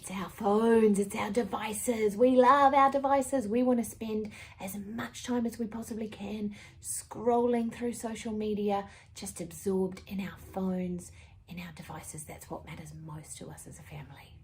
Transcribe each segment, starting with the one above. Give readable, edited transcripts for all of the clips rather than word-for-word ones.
It's our phones, it's our devices. We love our devices. We want to spend as much time as we possibly can scrolling through social media, just absorbed in our phones, in our devices. That's what matters most to us as a family.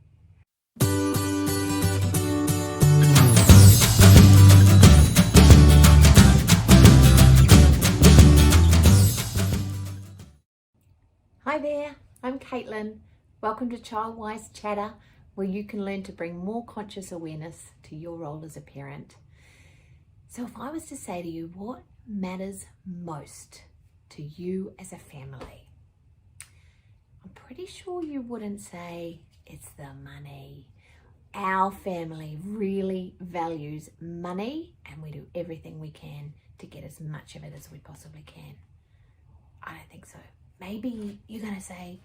Hi there, I'm Caitlin. Welcome to Childwise Chatter, where you can learn to bring more conscious awareness to your role as a parent. So if I was to say to you, what matters most to you as a family? I'm pretty sure you wouldn't say it's the money. Our family really values money, and we do everything we can to get as much of it as we possibly can. I don't think so. Maybe you're going to say,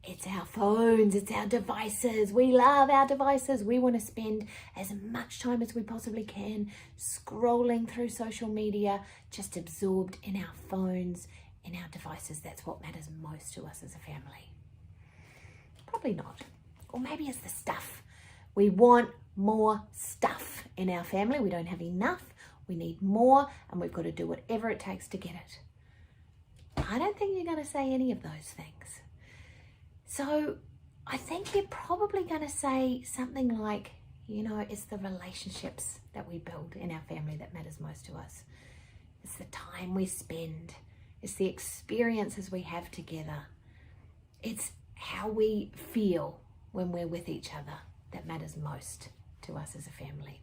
it's our phones, it's our devices. We love our devices. We want to spend as much time as we possibly can scrolling through social media, just absorbed in our phones, in our devices. That's what matters most to us as a family. Probably not. Or maybe it's the stuff. We want more stuff in our family. We don't have enough. We need more, and we've got to do whatever it takes to get it. I don't think you're going to say any of those things. So I think you're probably going to say something like, it's the relationships that we build in our family that matters most to us. It's the time we spend. It's the experiences we have together. It's how we feel when we're with each other that matters most to us as a family.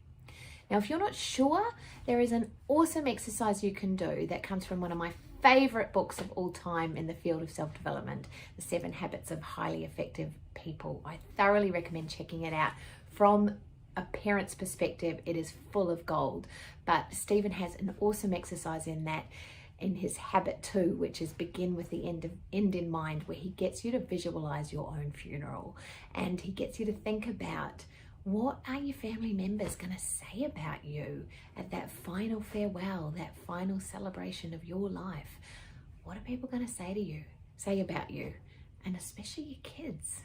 Now, if you're not sure, there is an awesome exercise you can do that comes from one of my favorite books of all time in the field of self-development, The 7 Habits of Highly Effective People. I thoroughly recommend checking it out. From a parent's perspective, it is full of gold, but Steven has an awesome exercise in that, in his habit 2, which is begin with the end in mind, where he gets you to visualize your own funeral, and he gets you to think about, what are your family members going to say about you at that final farewell, that final celebration of your life? What are people going to say about you? And especially your kids.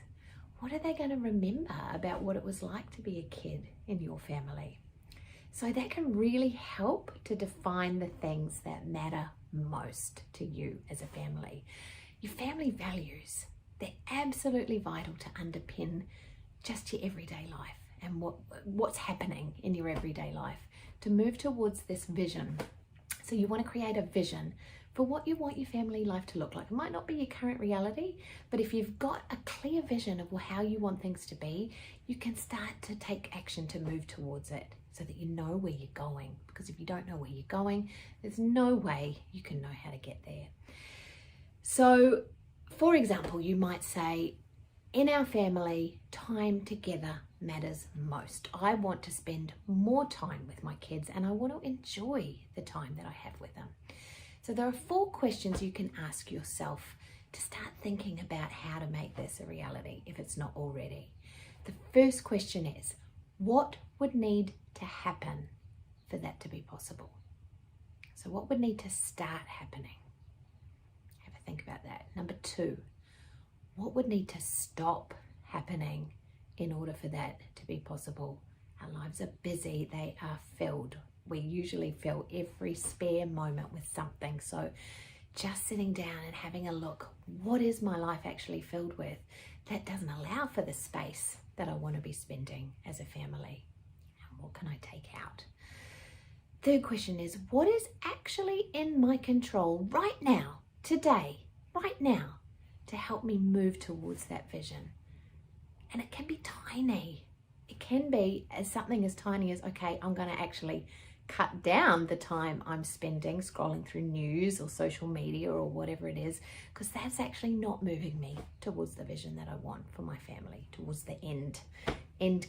What are they going to remember about what it was like to be a kid in your family? So that can really help to define the things that matter most to you as a family. Your family values, they're absolutely vital to underpin just your everyday life and what's happening in your everyday life, to move towards this vision. So you want to create a vision for what you want your family life to look like. It might not be your current reality, but if you've got a clear vision of how you want things to be, you can start to take action to move towards it so that you know where you're going. Because if you don't know where you're going, there's no way you can know how to get there. So, for example, you might say, in our family, time together matters most. I want to spend more time with my kids, and I want to enjoy the time that I have with them. So there are 4 questions you can ask yourself to start thinking about how to make this a reality, if it's not already. The first question is, what would need to happen for that to be possible? So what would need to start happening? Have a think about that. Number 2, what would need to stop happening in order for that to be possible? Our lives are busy, they are filled. We usually fill every spare moment with something. So just sitting down and having a look, what is my life actually filled with that doesn't allow for the space that I want to be spending as a family? And what can I take out? Third question is, what is actually in my control right now, today, right now, to help me move towards that vision? And it can be tiny. It can be something as tiny as, okay, I'm going to actually cut down the time I'm spending scrolling through news or social media or whatever it is, because that's actually not moving me towards the vision that I want for my family, towards the end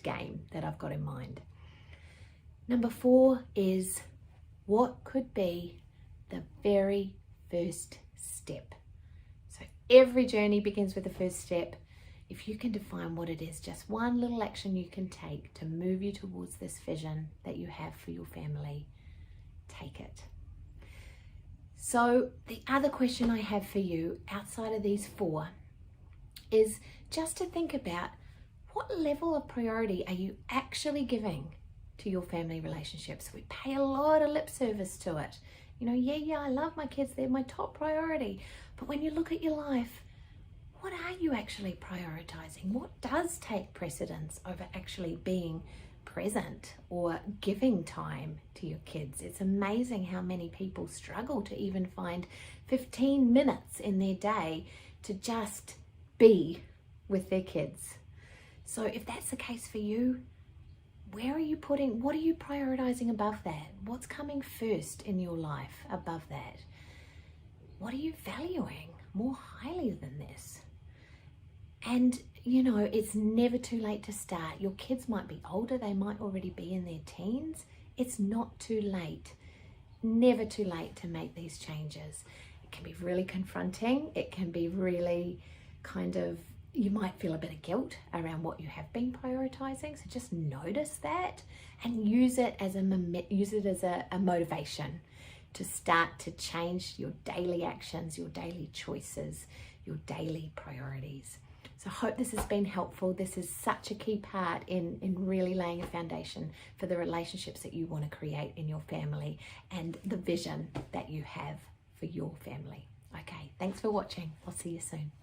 game that I've got in mind. Number 4 is, what could be the very first step? So every journey begins with the first step. If you can define what it is, just one little action you can take to move you towards this vision that you have for your family, take it. So the other question I have for you outside of these 4 is just to think about, what level of priority are you actually giving to your family relationships? We pay a lot of lip service to it. You know, yeah, I love my kids, they're my top priority. But when you look at your life, what are you actually prioritizing? What does take precedence over actually being present or giving time to your kids? It's amazing how many people struggle to even find 15 minutes in their day to just be with their kids. So if that's the case for you, what are you prioritizing above that? What's coming first in your life above that? What are you valuing more highly than this? And you know, it's never too late to start. Your kids might be older, they might already be in their teens. It's not too late, never too late to make these changes. It can be really confronting. It can be really you might feel a bit of guilt around what you have been prioritizing. So just notice that and use it as a motivation to start to change your daily actions, your daily choices, your daily priorities. So I hope this has been helpful. This is such a key part in really laying a foundation for the relationships that you want to create in your family and the vision that you have for your family. Okay, thanks for watching. I'll see you soon.